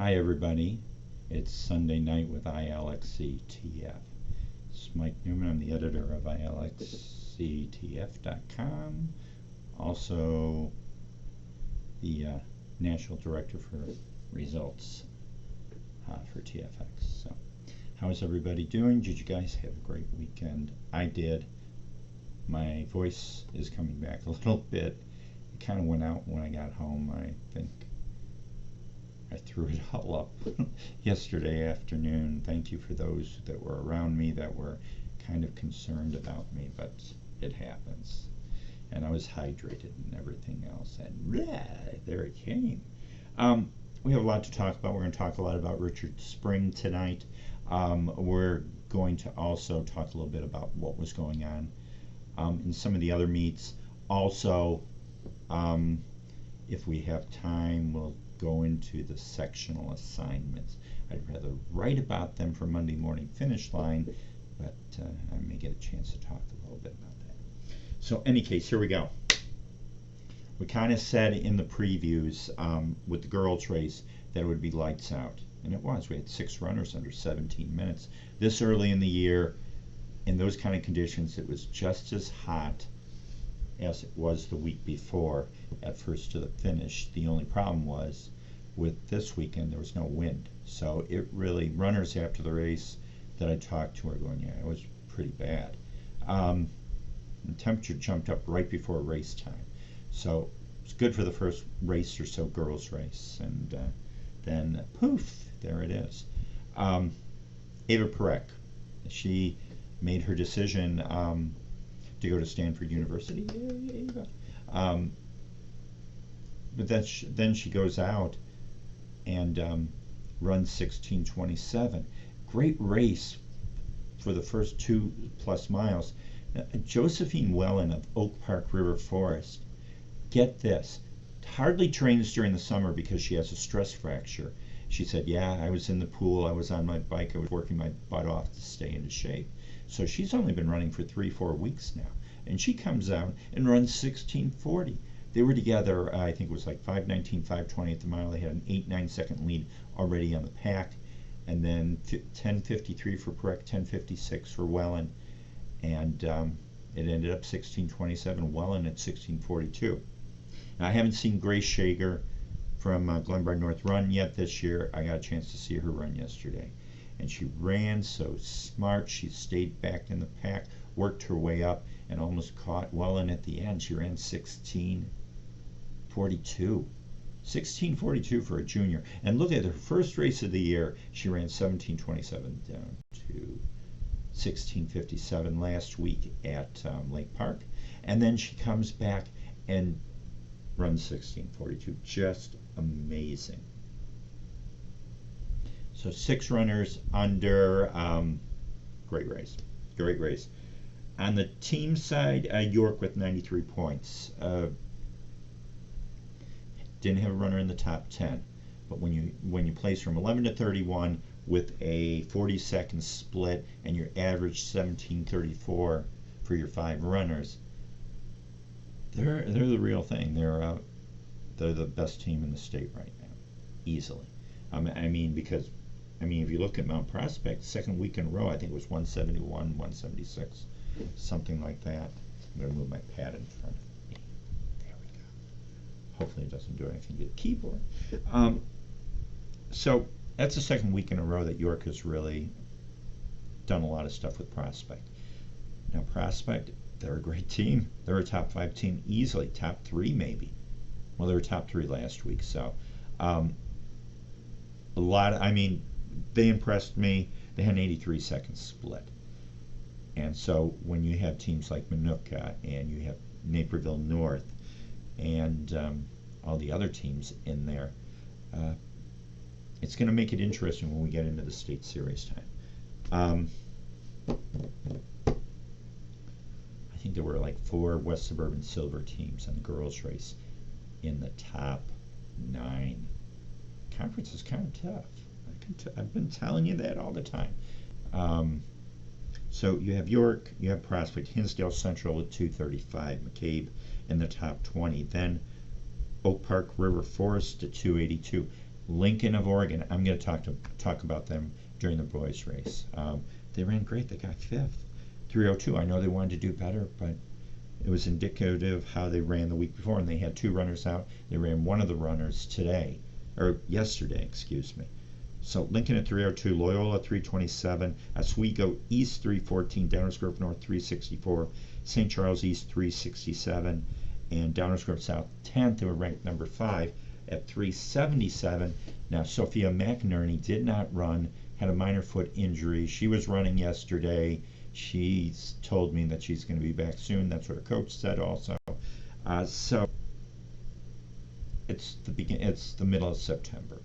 Hi everybody, it's Sunday night with ILXCTF. This is Mike Newman, I'm the editor of ILXCTF.com, also the National Director for Results for TFX. So, how is everybody doing? Did you guys have a great weekend? I did. My voice is coming back a little bit. It kind of went out when I got home. I think I threw it all up yesterday afternoon. Thank you for those that were around me that were kind of concerned about me, but it happens. And I was hydrated and everything else, and there it came. We have a lot to talk about. We're going to talk a lot about Richard Spring tonight. We're going to also talk a little bit about what was going on in some of the other meets. Also, if we have time, we'll go into the sectional assignments. I'd rather write about them for Monday morning finish line, but I may get a chance to talk a little bit about that. So any case, here we go. We kind of said in the previews with the girls race that it would be lights out, and it was. We had 6 runners under 17 minutes. This early in the year, in those kind of conditions, it was just as hot as it was the week before at first to the finish. The only problem was with this weekend there was no wind, so it really, runners after the race that I talked to are going, yeah, it was pretty bad. The temperature jumped up right before race time, so it's good for the first race or so, girls race, and then poof, there it is. Ava Perek, she made her decision to go to Stanford University. Yay, Ava. But then she goes out and runs 16:27. Great race for the first 2+ miles. Josephine Wellen of Oak Park River Forest, get this, hardly trains during the summer because she has a stress fracture. She said, yeah, I was in the pool, I was on my bike, I was working my butt off to stay into shape. So she's only been running for 3-4 weeks now, and she comes out and runs 16:40. They were together, I think it was like 5:19, 5:20 at the mile. They had an 8-9 second lead already on the pack, and then 10:53 for Perek, 10:56 for Wellen, and it ended up 16:27. Wellen at 16:42. Now, I haven't seen Grace Shager from Glenbard North run yet this year. I got a chance to see her run yesterday, and she ran so smart. She stayed back in the pack, worked her way up, and almost caught Wellen at the end. She ran 16:42. 16:42 for a junior. And look at her first race of the year. She ran 17:27 down to 16:57 last week at Lake Park. And then she comes back and runs 16:42. Just amazing. So 6 runners under. Great race. Great race. On the team side, York with 93 points. Didn't have a runner in the top 10, but when you place from 11 to 31 with a 40-second split and your average 17:34 for your 5 runners, they're the real thing. They're the best team in the state right now, easily. I mean, because if you look at Mount Prospect, second week in a row, I think it was 171, 176, something like that. I'm going to move my pad in front of me. There we go. Hopefully it doesn't do anything to the keyboard. So that's the second week in a row that York has really done a lot of stuff with Prospect. Now Prospect, they're a great team. They're a top 5 team easily, top 3 maybe. Well, they were top 3 last week, so a lot. They impressed me. They had an 83-second split. And so when you have teams like Minooka and you have Naperville North and all the other teams in there, it's going to make it interesting when we get into the state series time. I think there were like 4 West Suburban Silver teams in the girls race in the top 9. Conference is kind of tough. I've been telling you that all the time. So you have York, you have Prospect, Hinsdale Central with 235, McCabe in the top 20. Then Oak Park River Forest at 282. Lincoln of Oregon. I'm going to talk about them during the boys race. They ran great. They got 5th. 3:02. I know they wanted to do better, but it was indicative of how they ran the week before, and they had 2 runners out. They ran one of the runners yesterday, excuse me. So Lincoln at 3:02, Loyola 3:27, Oswego East 3:14, Downers Grove North 3:64, St. Charles East 3:67, and Downers Grove South 10th. They were ranked number 5 at 3:77. Now Sophia McInerney did not run, had a minor foot injury. She was running yesterday. She's told me that she's going to be back soon. That's what her coach said also. So it's the middle of September.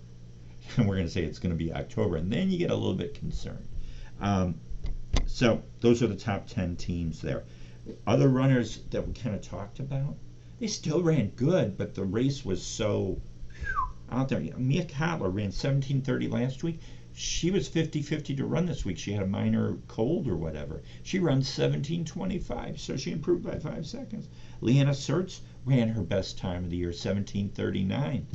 And we're going to say it's going to be October, and then you get a little bit concerned. So those are the top 10 teams there. Other runners that we kind of talked about, they still ran good, but the race was so out there. Mia Kotler ran 17:30 last week. She was 50-50 to run this week. She had a minor cold or whatever. She runs 17:25, so she improved by 5 seconds. Leanna Sertz ran her best time of the year, 17:39,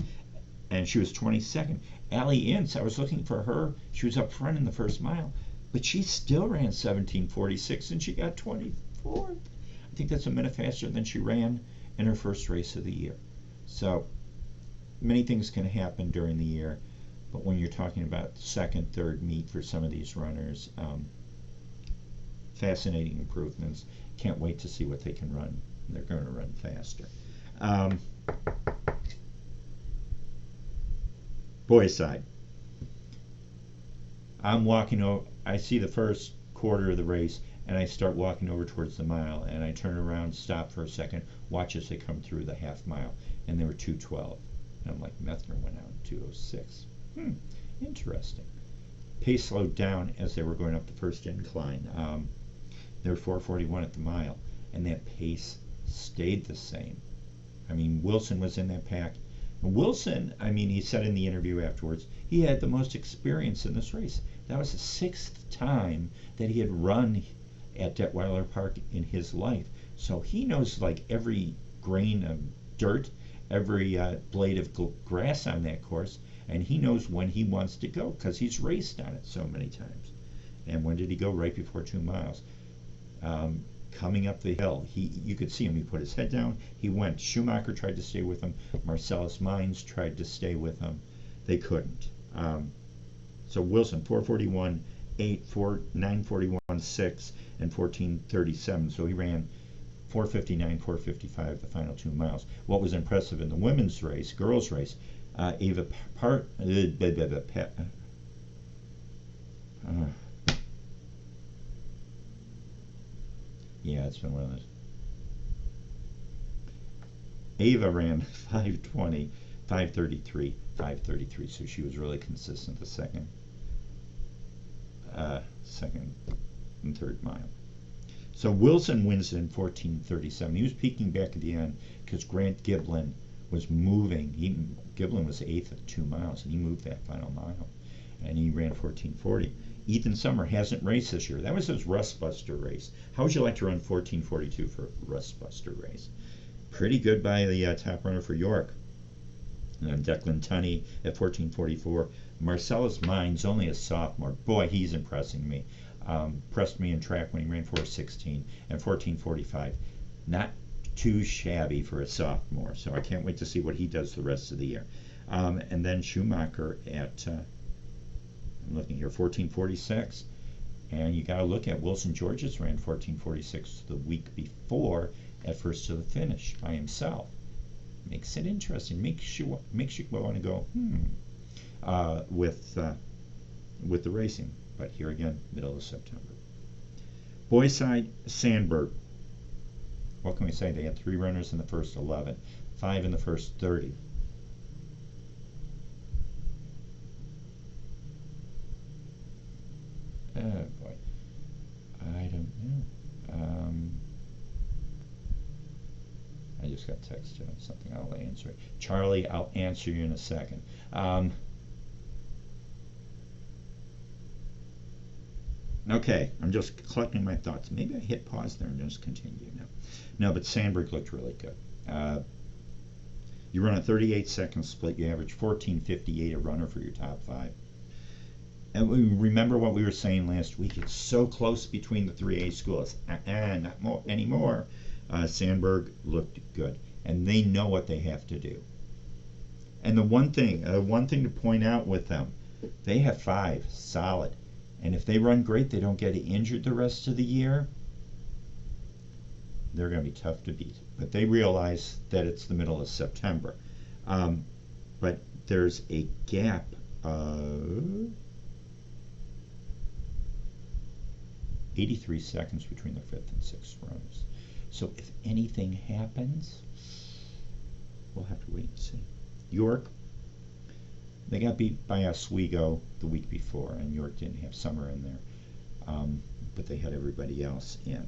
and she was 22nd. Allie Ince, I was looking for her. She was up front in the first mile, but she still ran 17:46, and she got 24th. I think that's a minute faster than she ran in her first race of the year. So many things can happen during the year, but when you're talking about second, third meet for some of these runners, fascinating improvements. Can't wait to see what they can run. They're going to run faster. Boys side. I'm walking over, I see the first quarter of the race, and I start walking over towards the mile, and I turn around, stop for a second, watch as they come through the half mile, and they were 2:12. And I'm like, Methner went out in 2:06. Interesting. Pace slowed down as they were going up the first incline. They were 4:41 at the mile, and that pace stayed the same. I mean, Wilson was in that pack. Wilson, I mean, he said in the interview afterwards, he had the most experience in this race. That was the 6th time that he had run at Detweiler Park in his life. So he knows like every grain of dirt, every blade of grass on that course, and he knows when he wants to go because he's raced on it so many times. And when did he go? Right before 2 miles. Coming up the hill, you could see him. He put his head down. He went. Schumacher tried to stay with him. Marcellus Mines tried to stay with him. They couldn't. So Wilson, 4:41, 8, 9:41, 6, and 14:37. So he ran 4:59, 4:55 the final 2 miles. What was impressive in the women's race, girls' race, Ava yeah, it's been one of those. Ava ran 5:20, 5:33, 5:33, so she was really consistent the second and third mile. So Wilson wins in 14:37. He was peaking back at the end because Grant Giblin was moving. Giblin was 8th at 2 miles, and he moved that final mile, and he ran 14:40. Ethan Summer hasn't raced this year. That was his Rustbuster race. How would you like to run 14:42 for a Rustbuster race? Pretty good by the top runner for York. And Declan Tunney at 14:44. Marcellus Mines, only a sophomore. Boy, he's impressing me. Pressed me in track when he ran 4:16 and 14:45. Not too shabby for a sophomore, so I can't wait to see what he does the rest of the year. And then Schumacher at I'm looking here, 14:46, and you got to look at Wilson Georges ran 14:46 the week before at first to the finish by himself. Makes it interesting. Makes you want to go with the racing. But here again, middle of September. Boys side, Sandberg. What can we say? They had 3 runners in the first 11, 5 in the first 30. Oh boy, I don't know. I just got text to something. I'll answer it. Charlie, I'll answer you in a second. Okay, I'm just collecting my thoughts. Maybe I hit pause there and just continue now. No, but Sandberg looked really good. You run a 38-second split, you average 14.58 a runner for your top 5. And we remember what we were saying last week. It's so close between the 3A schools. Not anymore. Sandberg looked good, and they know what they have to do. And the one thing to point out with them, they have 5 solid, and if they run great, they don't get injured the rest of the year, they're going to be tough to beat. But they realize that it's the middle of September. But there's a gap of 83 seconds between the 5th and 6th runners. So if anything happens, we'll have to wait and see. York, they got beat by Oswego the week before, and York didn't have Summer in there, but they had everybody else in.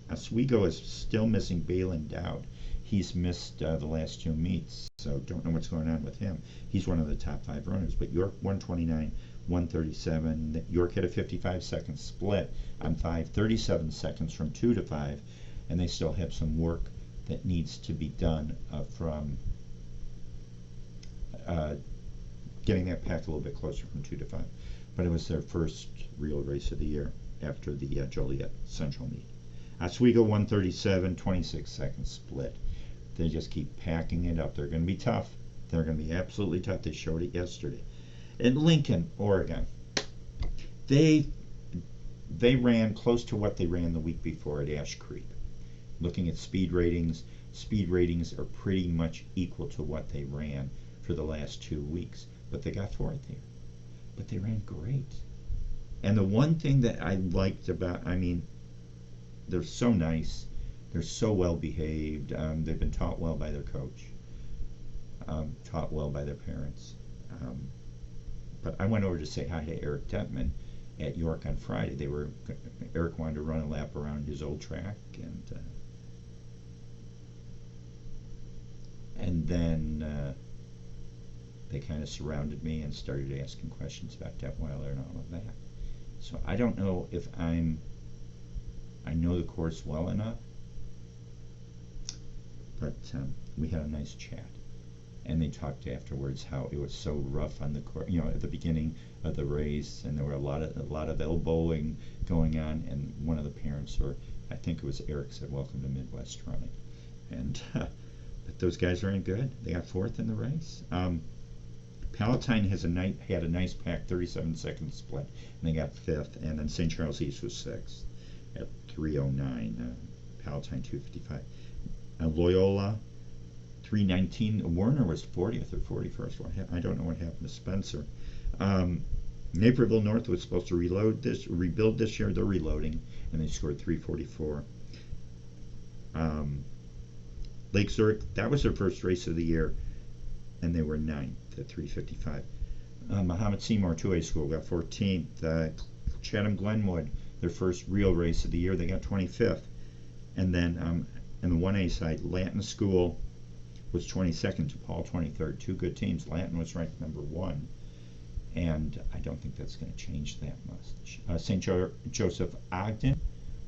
Oswego is still missing Balin Dowd. He's missed the last 2 meets, so don't know what's going on with him. He's one of the top 5 runners, but York 129, 137. York had a 55-second split on 5, 37 seconds from 2 to 5, and they still have some work that needs to be done from getting that pack a little bit closer from 2 to 5. But it was their first real race of the year after the Joliet Central meet. Oswego 137, 26-second split. They just keep packing it up. They're going to be tough. They're going to be absolutely tough. They showed it yesterday. And Lincoln, Oregon, they ran close to what they ran the week before at Ash Creek. Looking at speed ratings are pretty much equal to what they ran for the last 2 weeks. But they got 4th here. But they ran great. And the one thing that I liked about, they're so nice. They're so well behaved. They've been taught well by their coach, taught well by their parents. But I went over to say hi to Eric Detman at York on Friday. Eric wanted to run a lap around his old track, and then they kind of surrounded me and started asking questions about Detweiler and all of that. So I don't know if I know the course well enough, but we had a nice chat. And they talked afterwards how it was so rough on the course, at the beginning of the race, and there were a lot of elbowing going on. And one of the parents, or I think it was Eric, said, "Welcome to Midwest Running." And but those guys are in good. They got 4th in the race. Palatine had a nice pack, 37-second split, and they got 5th. And then St. Charles East was 6th at 3:09. Palatine 2:55. Loyola 3:19. Warner was 40th or 41st. I don't know what happened to Spencer. Naperville North was supposed to rebuild this year. They're reloading, and they scored 3:44. Lake Zurich, that was their first race of the year, and they were 9th at 3:55. Muhammad Seymour 2A School got 14th. Chatham Glenwood, their first real race of the year, they got 25th. And then in the 1A side, Latin School was 22nd to Paul 23rd. 2 good teams. Latin was ranked number 1, and I don't think that's going to change that much. St. Joseph Ogden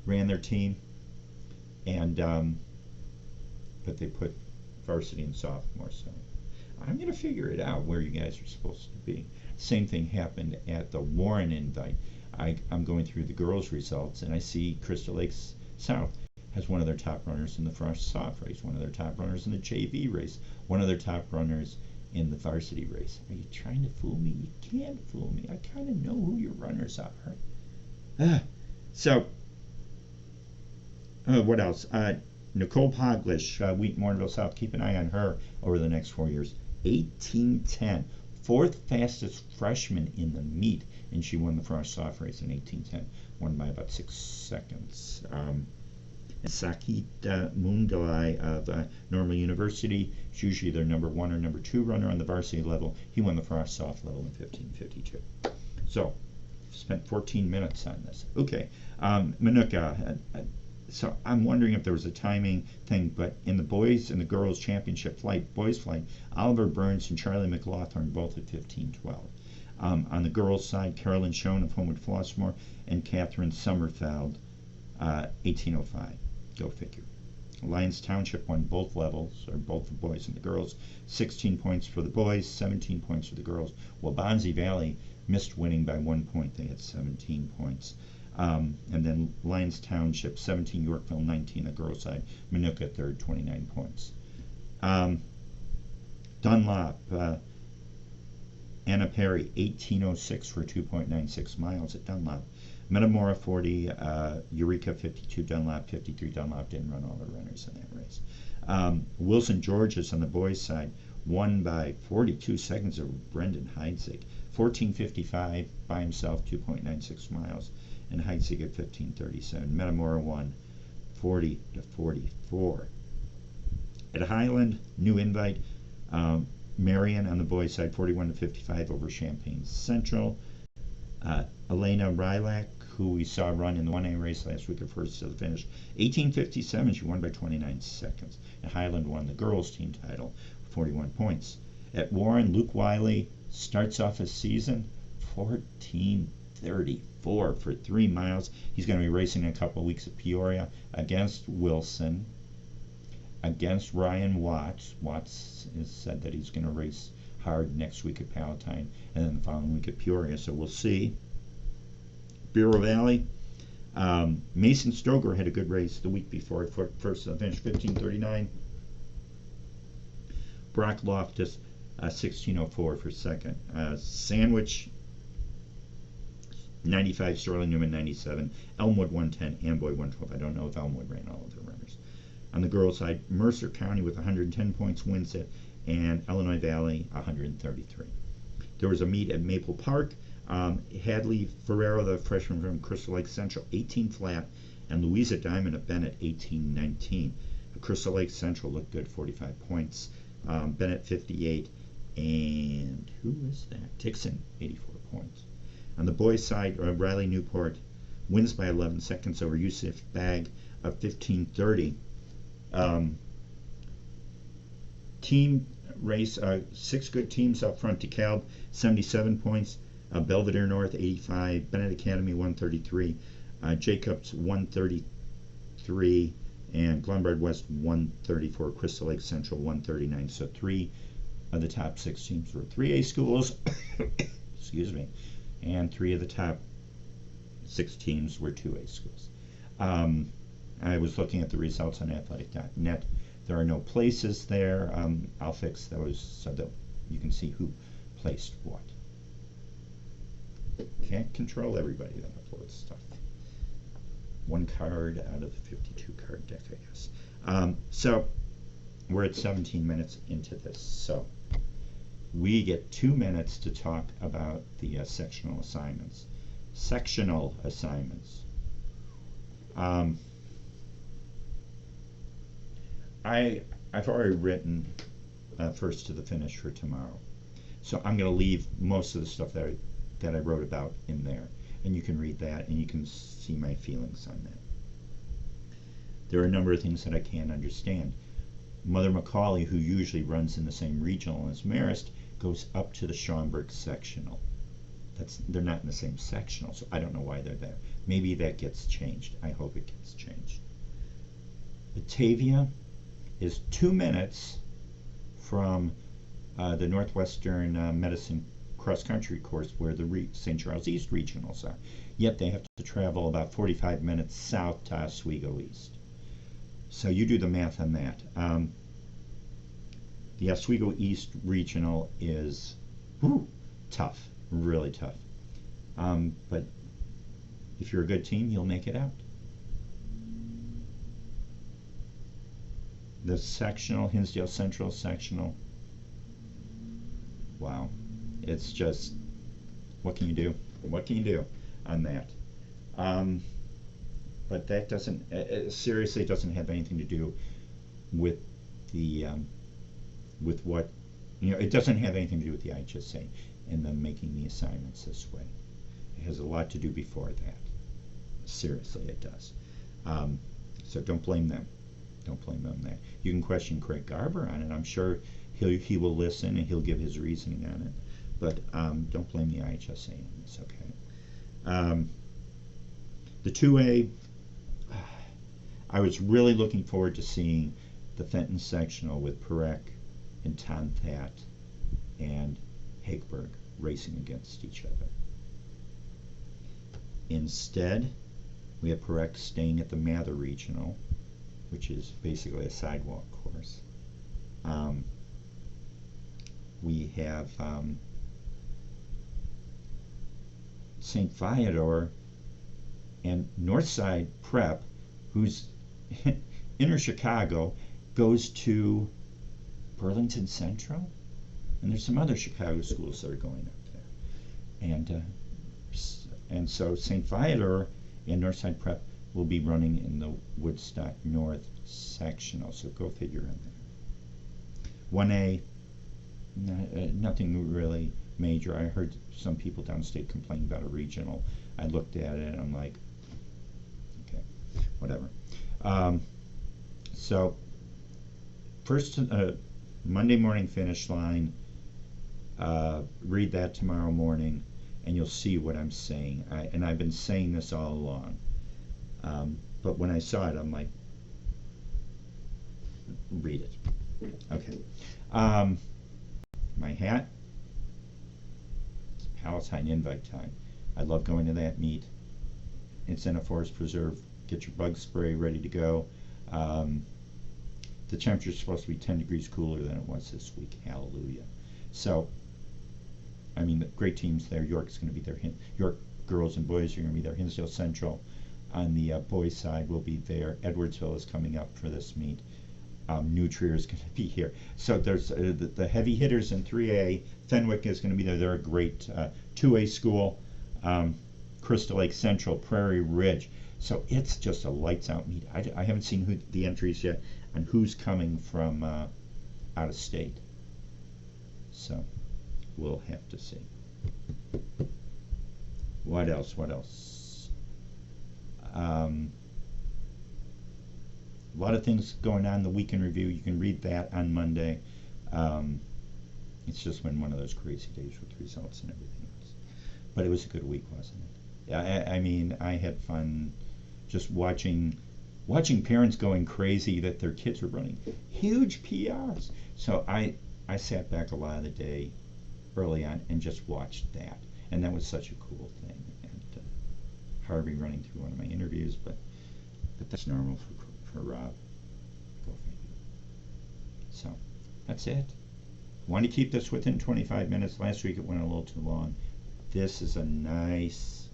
ran their team, and but they put varsity and sophomore, so I'm going to figure it out where you guys are supposed to be. Same thing happened at the Warren Invite. I'm going through the girls' results, and I see Crystal Lakes South has one of their top runners in the Frost Soft race, one of their top runners in the JV race, one of their top runners in the varsity race. Are you trying to fool me? You can't fool me. I kind of know who your runners are. What else? Nicole Poglish, Wheat Mornville South. Keep an eye on her over the next 4 years. 18:10. 4th fastest freshman in the meet, and she won the Frost Soft race in 18:10. Won by about 6 seconds. Sakit Mundalai of Normal University. He's usually their number 1 or number 2 runner on the varsity level. He won the Frost Soft level in 15:52. So, spent 14 minutes on this. Okay, Minooka. So I'm wondering if there was a timing thing, but in the boys and the girls championship boys flight, Oliver Burns and Charlie McLaughlin both at 15:12. On the girls' side, Carolyn Schoen of Homewood Flossmoor and Catherine Sommerfeld, 18:05. Go figure. Lyons Township won both levels, or both the boys and the girls. 16 points for the boys, 17 points for the girls. Waubonsie Valley missed winning by 1 point. They had 17 points. And then Lyons Township, 17, Yorkville, 19, the girls' side. Minooka, third, 29 points. Dunlop, Anna Perry, 18:06 for 2.96 miles at Dunlop. Metamora 40, Eureka 52, Dunlop 53. Dunlop didn't run all the runners in that race. Wilson Georges on the boys' side won by 42 seconds over Brendan Heidsieck. 14:55 by himself, 2.96 miles, and Heidsieck at 15:37. Metamora won 40-44. At Highland, new invite, Marion on the boys' side, 41-55 over Champaign Central. Elena Rylack, who we saw run in the 1A race last week at first to the finish, 18:57. She won by 29 seconds. And Highland won the girls' team title, 41 points. At Warren, Luke Wiley starts off his season 14:34 for 3 miles. He's going to be racing in a couple of weeks at Peoria against Wilson, against Ryan Watts. Watts has said that he's going to race hard next week at Palatine and then the following week at Peoria, so we'll see. Bureau Valley, Mason Stoger had a good race the week before, first finished 15:39. Brock Loftus, 16:04 for second. Sandwich, 95, Sterling Newman 97, Elmwood 110, Amboy 112. I don't know if Elmwood ran all of their runners. On the girls' side, Mercer County with 110 points wins it, and Illinois Valley 133. There was a meet at Maple Park. Hadley Ferrero, the freshman from Crystal Lake Central, 18 flat, and Louisa Diamond of Bennett, 18:19. Crystal Lake Central looked good, 45 points. Bennett 58, and who is that? Dixon, 84 points. On the boys' side, Riley Newport wins by 11 seconds over Yusuf Bag of 15:30. Team race, 6 good teams up front. DeKalb, 77 points. Belvedere North, 85. Bennett Academy, 133. Jacobs, 133. And Glenbard West, 134. Crystal Lake Central, 139. So 3 of the top 6 teams were 3A schools. Excuse me. And 3 of the top 6 teams were 2A schools. I was looking at the results on athletic.net. There are no places there. I'll fix those so that you can see who placed what. Can't control everybody that uploads stuff. 1 card out of the 52 card deck, I guess. So we're at 17 minutes into this. So we get 2 minutes to talk about the sectional assignments. Sectional assignments. I've already written first to the finish for tomorrow, so I'm going to leave most of the stuff that I wrote about in there, and you can read that and you can see my feelings on that. There are a number of things that I can't understand. Mother Macaulay, who usually runs in the same regional as Marist, goes up to the Schaumburg sectional. They're not in the same sectional, so I don't know why they're there. Maybe that gets changed. I hope it gets changed. Batavia is 2 minutes from the Northwestern Medicine cross-country course where the St. Charles East regionals are. Yet they have to travel about 45 minutes south to Oswego East. So you do the math on that. The Oswego East regional is tough, really tough. But if you're a good team, you'll make it out. The sectional, Hinsdale Central sectional, wow. It's just, what can you do? What can you do on that? But that doesn't, seriously, doesn't have anything to do with the, with what, it doesn't have anything to do with the IHSA and them making the assignments this way. It has a lot to do before that. Seriously, it does. So don't blame them. Don't blame them there. You can question Craig Garber on it. I'm sure he will listen and he'll give his reasoning on it. But don't blame the IHSA on this, okay? The 2A, I was really looking forward to seeing the Fenton Sectional with Perec and Tonthat and Hageberg racing against each other. Instead, we have Perec staying at the Mather Regional, which is basically a sidewalk course. We have St. Fyodor and Northside Prep, who's inner Chicago, goes to Burlington Central, and there's some other Chicago schools that are going up there, and so St. Fyodor and Northside Prep will be running in the Woodstock North Sectional, so go figure in there. 1A, nothing really major. I heard some people downstate complain about a regional. I looked at it and I'm like, okay, whatever. So first Monday morning finish line, read that tomorrow morning and you'll see what I'm saying. And I've been saying this all along, but when I saw it I'm like, read it. Okay. My hat, it's Palatine Invite time. I love going to that meet. It's in a forest preserve. Get your bug spray ready to go. The temperature is supposed to be 10 degrees cooler than it was this week. Hallelujah. So, I mean, the great teams there. York's going to be there. York girls and boys are going to be there. Hinsdale Central on the boys' side will be there. Edwardsville is coming up for this meet. New Trier is going to be here. So there's the heavy hitters in 3A. Fenwick is going to be there. They're a great 2A school. Crystal Lake Central, Prairie Ridge. So it's just a lights out meet. I haven't seen the entries yet on who's coming from out of state. So we'll have to see. What else? What else? A lot of things going on in the weekend review. You can read that on Monday. It's just been one of those crazy days with results and everything else. But it was a good week, wasn't it? I mean, I had fun just watching parents going crazy that their kids were running huge PRs. So I sat back a lot of the day early on and just watched that. And that was such a cool thing. And Harvey running through one of my interviews, but that's normal for Rob. Go figure. So that's it. Want to keep this within 25 minutes. Last week it went a little too long. This is a nice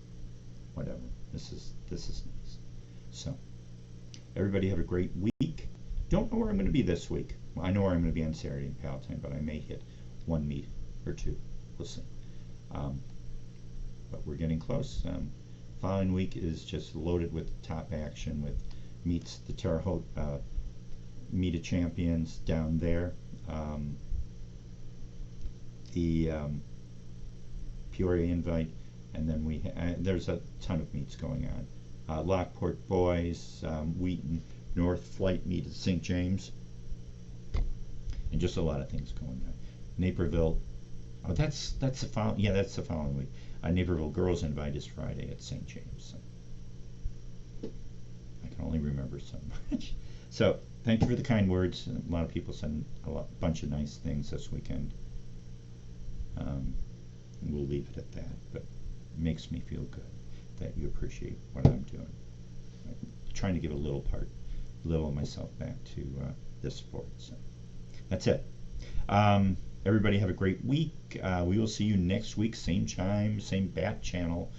whatever. This is nice. So everybody have a great week. Don't know where I'm going to be this week. Well, I know where I'm going to be on Saturday in Palatine, but I may hit one meet or two. We'll see. But we're getting close. Following week is just loaded with top action with meets the Terre Haute Meet of Champions down there. The Peoria Invite, and then there's a ton of meets going on. Lockport Boys, Wheaton North Flight Meet at St. James, and just a lot of things going on. Naperville, oh that's the following, yeah, that's the following week. Naperville Girls Invite is Friday at St. James. So I can only remember so much. So thank you for the kind words. A lot of people sent a bunch of nice things this weekend. We'll leave it at that, but it makes me feel good that you appreciate what I'm doing. I'm trying to give a little of myself back to this sport. So that's it. Everybody have a great week. We will see you next week, same time, same bat channel,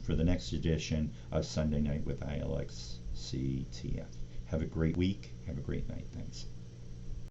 for the next edition of Sunday Night with ILXCTF. Have a great week. Have a great night. Thanks.